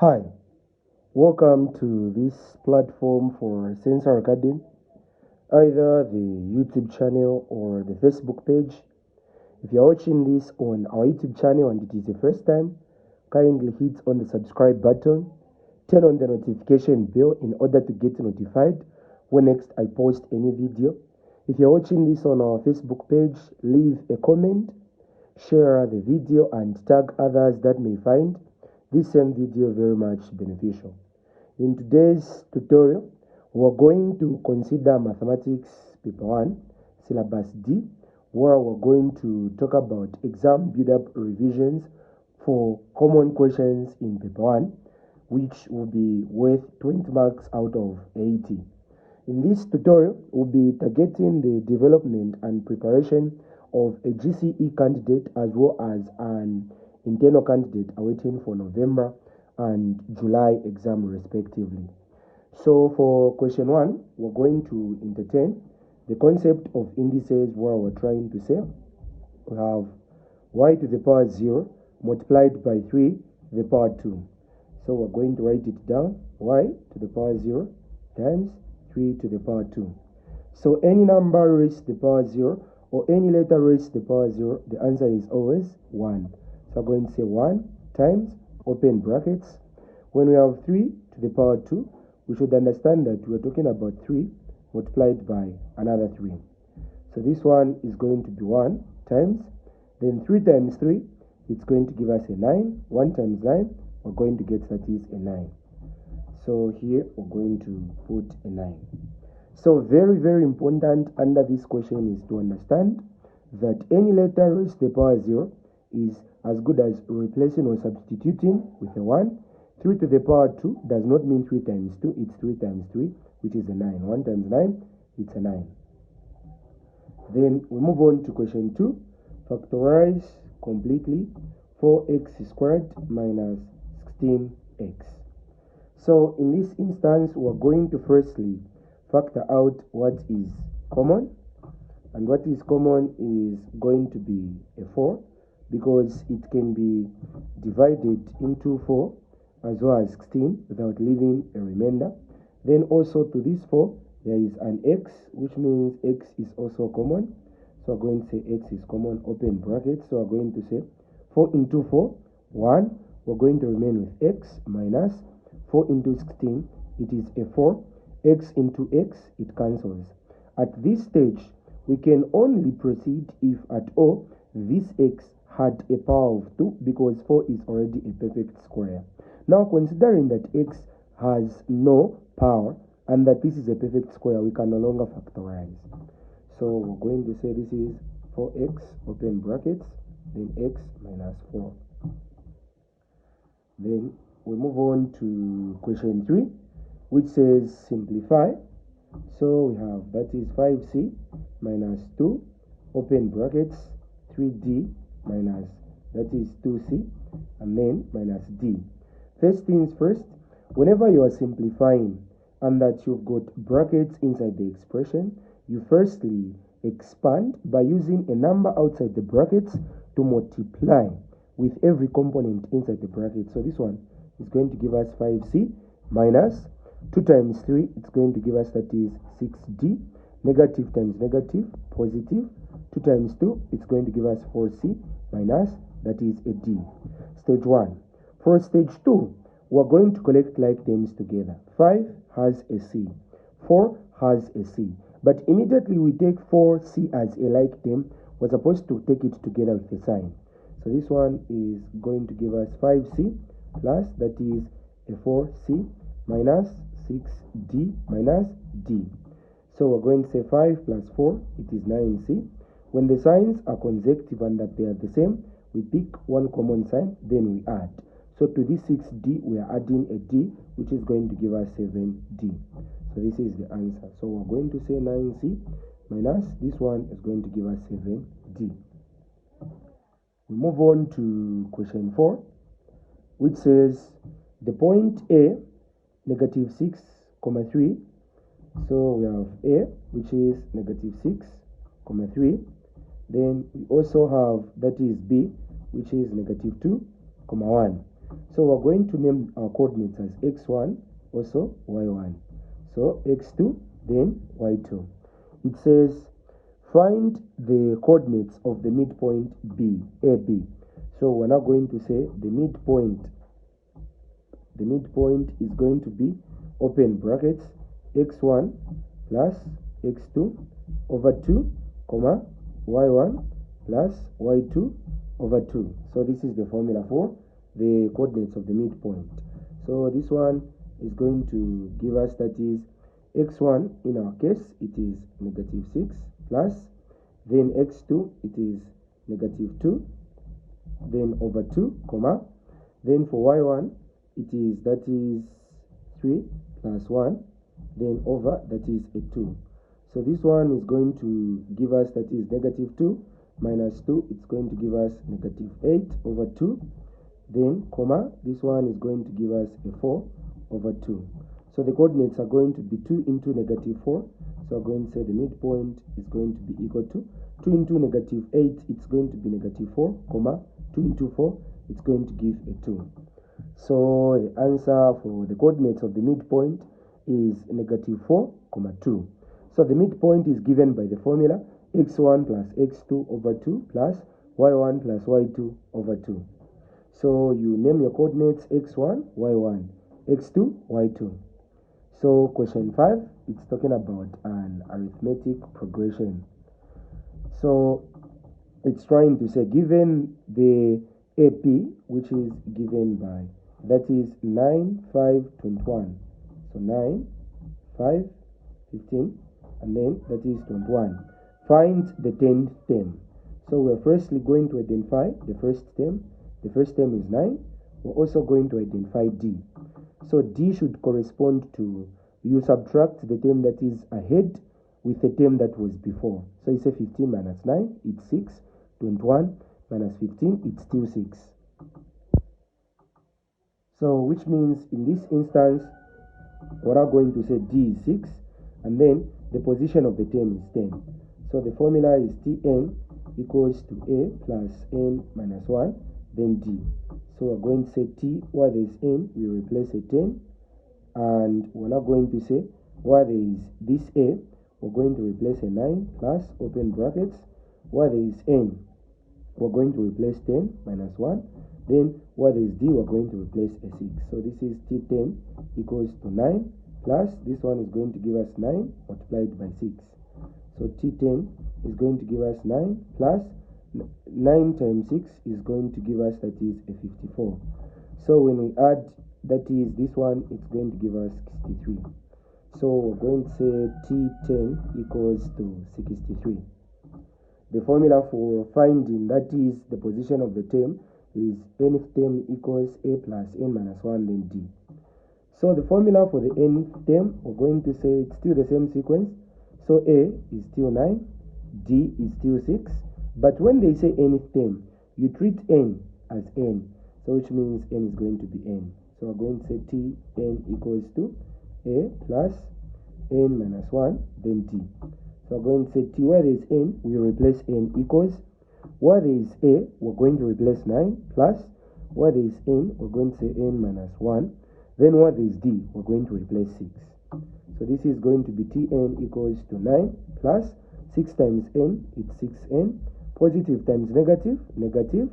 Hi, welcome to this platform for Sensor Academy, either the YouTube channel or the Facebook page. If you're watching this on our YouTube channel and it is the first time, kindly hit on the subscribe button, turn on the notification bell in order to get notified when next I post any video. If you're watching this on our Facebook page, leave a comment, share the video and tag others that may find this same video very much beneficial. In today's tutorial, we're going to consider Mathematics Paper 1, Syllabus D, where we're going to talk about exam build-up revisions for common questions in Paper 1, which will be worth 20 marks out of 80. In this tutorial, we'll be targeting the development and preparation of a GCE candidate as well as an internal candidate awaiting for November and July exam respectively. So for question 1, we're going to entertain the concept of indices, where we're trying to say we have y to the power 0 multiplied by 3 to the power 2. So we're going to write it down, y to the power 0 times 3 to the power 2. So any number raised to the power 0 or any letter raised to the power 0, the answer is always 1. So I'm going to say 1 times, open brackets. When we have 3 to the power 2, we should understand that we're talking about 3 multiplied by another 3. So this one is going to be 1 times, then 3 times 3, it's going to give us a 9. 1 times 9, we're going to get that is a 9. So here we're going to put a 9. So very, very important under this question is to understand that any letter raised to the power 0 is as good as replacing or substituting with a 1. 3 to the power 2 does not mean 3 times 2, it's 3 times 3, which is a 9. 1 times 9, it's a 9. Then we move on to question 2. Factorize completely 4x squared minus 16x. So in this instance, we're going to firstly factor out what is common. And what is common is going to be a 4, because it can be divided into 4 as well as 16 without leaving a remainder. Then also to this 4, there is an x, which means x is also common. So we're going to say x is common, open brackets. So we're going to say 4 into 4, 1. We're going to remain with x minus 4 into 16, it is a 4. X into x, it cancels. At this stage, we can only proceed if at all this x had a power of 2, because 4 is already a perfect square. Now, considering that x has no power and that this is a perfect square, we can no longer factorize. So we're going to say this is 4x, open brackets, then x minus 4. Then we move on to question 3, which says simplify. So we have, that is 5c minus 2, open brackets, 3d minus, that is 2c, and then minus d. First things first, whenever you are simplifying and that you've got brackets inside the expression, you firstly expand by using a number outside the brackets to multiply with every component inside the bracket. So this one is going to give us 5c minus 2 times 3, it's going to give us, that is 6d. Negative times negative, positive. 2 times 2, it's going to give us 4c minus, that is a d. Stage 1. For stage 2, we're going to collect like terms together. 5 has a c, 4 has a c. But immediately we take 4c as a like term, we're supposed to take it together with a sign. So this one is going to give us 5c plus, that is a 4c minus 6d minus d. So we're going to say 5 plus 4, it is 9c. When the signs are consecutive and that they are the same, we pick one common sign, then we add. So to this 6d, we are adding a d, which is going to give us 7d. So this is the answer. So we're going to say 9c minus, this one is going to give us 7d. We move on to question 4, which says the point A, negative 6, 3. So we have A, which is negative 6, 3. Then we also have, that is B, which is negative 2, 1. So we're going to name our coordinates as x1, also y1. So x2, then y2. It says find the coordinates of the midpoint B, AB. So we're now going to say the midpoint is going to be, open brackets, x1 plus x2 over 2, comma, y1 plus y2 over 2. So this is the formula for the coordinates of the midpoint. So this one is going to give us, that is x1, in our case it is negative 6, plus then x2 it is negative 2, then over 2, comma, then for y1 it is, that is 3 plus 1, then over, that is a 2. So this one is going to give us, that is negative 2 minus 2, it's going to give us negative 8 over 2, then comma, this one is going to give us a 4 over 2. So the coordinates are going to be 2 into negative 4, so I'm going to say the midpoint is going to be equal to 2 into negative 8, it's going to be negative 4, comma, 2 into 4, it's going to give a 2. So the answer for the coordinates of the midpoint is negative 4, comma 2. So the midpoint is given by the formula x1 plus x2 over 2 plus y1 plus y2 over 2. So you name your coordinates x1, y1, x2, y2. So question 5, it's talking about an arithmetic progression. So it's trying to say, given the AP, which is given by, that is 9, 5, 21. So 9, 5, 15, and then that is 21. Find the 10th term. So we're firstly going to identify the first term. The first term is 9. We're also going to identify D. So D should correspond to, you subtract the term that is ahead with the term that was before. So you say 15 minus 9, it's 6. 21 minus 15, it's still 6. So which means in this instance, we're now going to say D is 6, and then the position of the term is 10. So the formula is Tn equals to A plus N minus 1, then D. So we're going to say T, where there is N, we replace a 10, and we're now going to say where there is this A, we're going to replace a 9 plus, open brackets, where there is N, we're going to replace 10 minus 1, then where there is D, we're going to replace a 6. So this is T10 equals to 9 plus, this one is going to give us 9 multiplied by 6. So T10 is going to give us 9 plus 9 times 6 is going to give us, that is a 54. So when we add, that is this one, it's going to give us 63. So we're going to say T10 equals to 63. The formula for finding, that is the position of the term, is nth term equals A plus N minus 1, then D. So the formula for the nth term, we're going to say it's still the same sequence. So A is still 9, D is still 6. But when they say nth term, you treat N as N. So which means N is going to be N. So we're going to say Tn equals to A plus N minus 1, then D. So we're going to say T, where there is N, we replace N equals, where there is A, we're going to replace 9 plus, where there is N, we're going to say N minus 1, then where there is D, we're going to replace 6. So this is going to be Tn equals to 9 plus 6 times N, it's 6N, positive times negative, negative,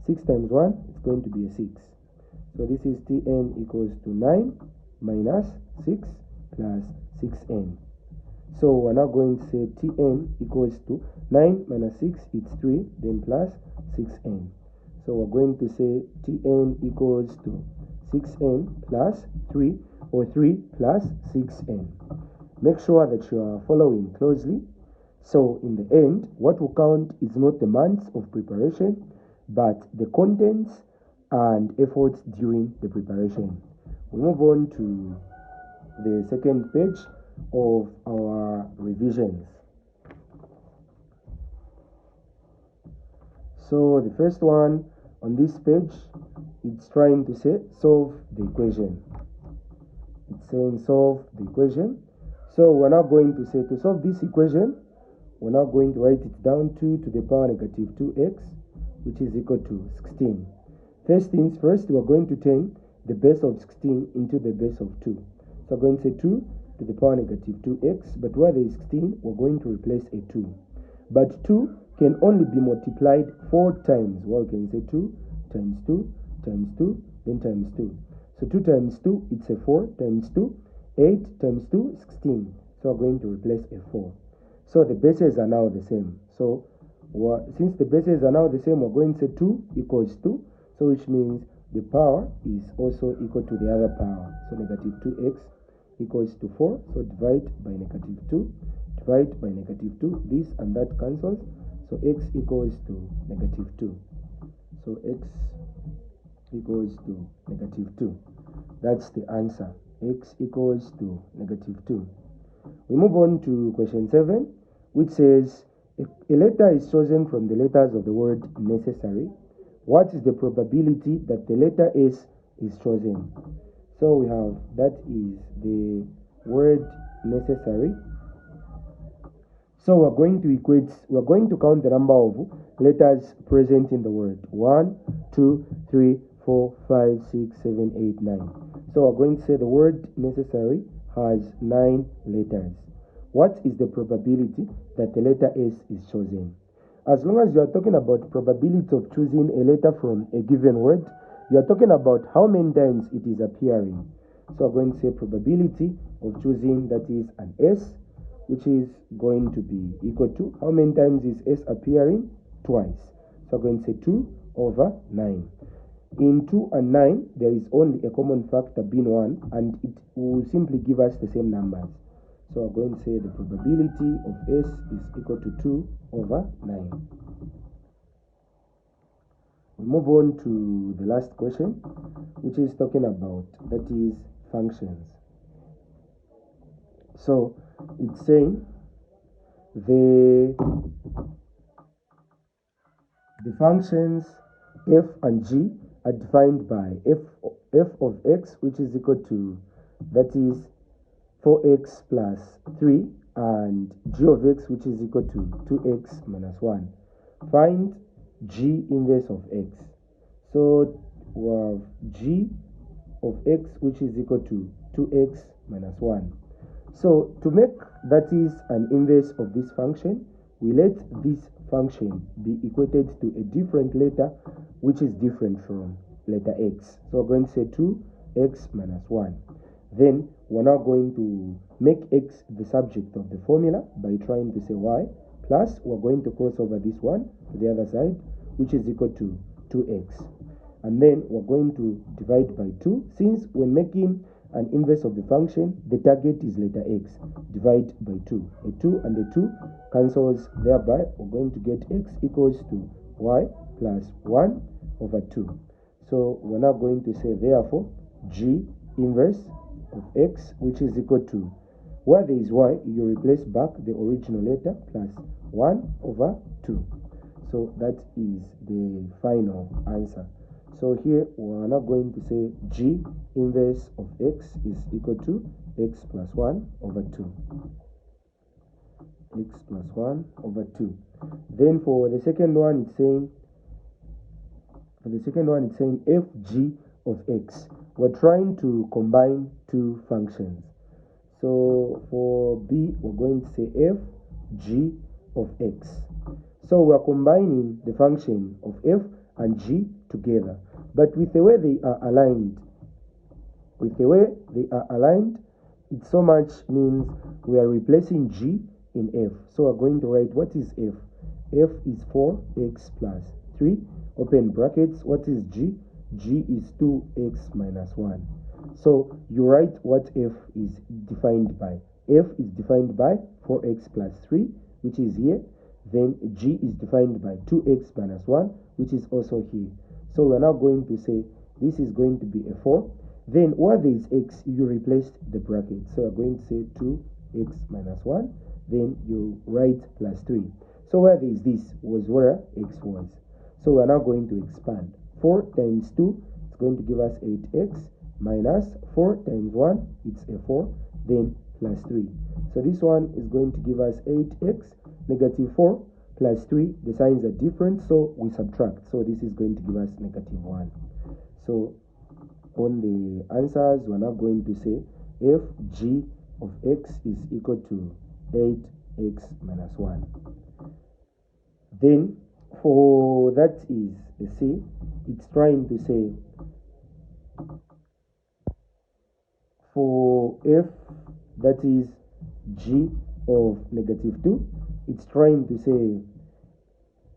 6 times 1, it's going to be a 6. So this is Tn equals to 9 minus 6 plus 6N. So we're now going to say Tn equals to 9 minus 6, it's 3, then plus 6N. So we're going to say Tn equals to 6N plus 3, or 3 plus 6N. Make sure that you are following closely. So in the end, what will count is not the months of preparation, but the contents and efforts during the preparation. We move on to the second page of our revisions. So the first one on this page, it's trying to say solve the equation. It's saying solve the equation. So we're now going to say, to solve this equation, we're now going to write it down, 2 to the power negative 2x, which is equal to 16. First things first, we're going to turn the base of 16 into the base of 2. So we're going to say 2 to the power negative 2x, but where there is 16, we're going to replace a 2. But 2 can only be multiplied 4 times. Well, we can say 2 times 2 times 2, then times 2. So 2 times 2, it's a 4, times 2, 8 times 2, 16. So we're going to replace a 4. So the bases are now the same. So since the bases are now the same, we're going to say 2 equals 2. So which means the power is also equal to the other power. So negative 2x equals to 4. So divide by negative 2. Divide by negative 2. This and that cancels. So x equals to negative 2. So x equals to negative 2. That's the answer. X equals to negative 2. We move on to question 7, which says, if a letter is chosen from the letters of the word necessary, what is the probability that the letter S is chosen? So we have, that is the word necessary. So we're going to count the number of letters present in the word. 1, 2, 3, 4, 5, 6, 7, 8, 9. So we're going to say the word necessary has 9 letters. What is the probability that the letter S is chosen? As long as you are talking about probability of choosing a letter from a given word, you are talking about how many times it is appearing. So we're going to say probability of choosing, that is an S, which is going to be equal to, how many times is S appearing? Twice. So we're going to say 2 over 9. In 2 and 9, there is only a common factor being 1, and it will simply give us the same numbers. So we're going to say the probability of S is equal to 2 over 9. We move on to the last question, which is talking about, that is, functions. So it's saying the functions f and g are defined by f of x, which is equal to, that is, 4x plus 3, and g of x, which is equal to 2x minus 1. Find g inverse of x. So we have g of x, which is equal to 2x minus 1. So to make, that is, an inverse of this function, we let this function be equated to a different letter, which is different from letter x. So we're going to say 2x minus 1. Then we're now going to make x the subject of the formula by trying to say y, plus we're going to cross over this one to the other side, which is equal to 2x. And then we're going to divide by 2. Since when making an inverse of the function, the target is letter x. Divide by 2. A 2 and a 2 cancels, thereby we're going to get x equals to y plus 1 over 2. So we're now going to say, therefore, g inverse of x, which is equal to, where there is y, you replace back the original letter, plus 1 over 2. So that is the final answer. So here we are now going to say g inverse of x is equal to x plus 1 over 2. X plus 1 over 2. Then for the second one, it's saying, fg of x. We're trying to combine two functions. So for b, we're going to say fg of x. So we're combining the function of f and g together. But with the way they are aligned, it so much means we are replacing g in f. So we're going to write, what is f? F is 4x plus 3, open brackets. What is g? G is 2x minus 1. So you write what f is defined by. F is defined by 4x plus 3, which is here. Then g is defined by 2x minus 1, which is also here. So we're now going to say this is going to be a 4. Then where there is x, you replace the bracket. So we're going to say 2x minus 1. Then you write plus 3. So where there is this was where x was. So we're now going to expand. 4 times 2 is going to give us 8x minus 4 times 1, it's a 4, then plus 3. So this one is going to give us 8x, negative 4 plus 3. The signs are different, so we subtract. So this is going to give us negative 1. So on the answers, we're now going to say f g of x is equal to 8x minus 1. Then for that is a C, it's trying to say for f that is g of negative 2, it's trying to say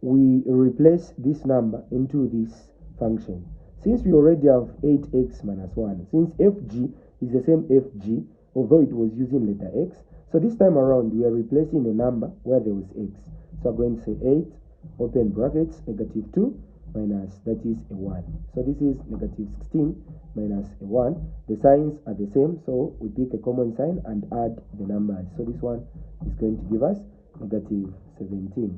we replace this number into this function. Since we already have 8x minus 1, since fg is the same fg, although it was using letter x, so this time around we are replacing a number where there was x. So I'm going to say 8, open brackets, negative 2, minus, that is a 1. So this is negative 16 minus a 1. The signs are the same, so we pick a common sign and add the numbers. So this one is going to give us negative 17.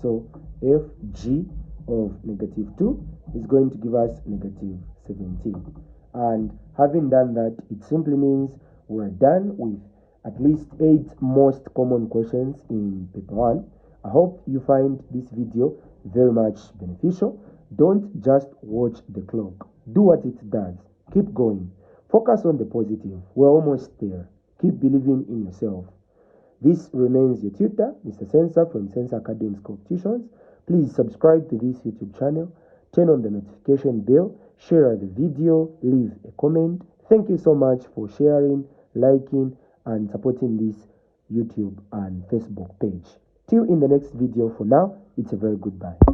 So fg of negative 2 is going to give us negative 17. And having done that, it simply means we're done with at least 8 most common questions in paper 1. I hope you find this video very much beneficial. Don't just watch the clock. Do what it does. Keep going. Focus on the positive. We're almost there. Keep believing in yourself. This remains your tutor, Mr. Sensor from Sensor Academy's Competitions. Please subscribe to this YouTube channel, turn on the notification bell, share the video, leave a comment. Thank you so much for sharing, liking, and supporting this YouTube and Facebook page. Till in the next video, for now, it's a very goodbye.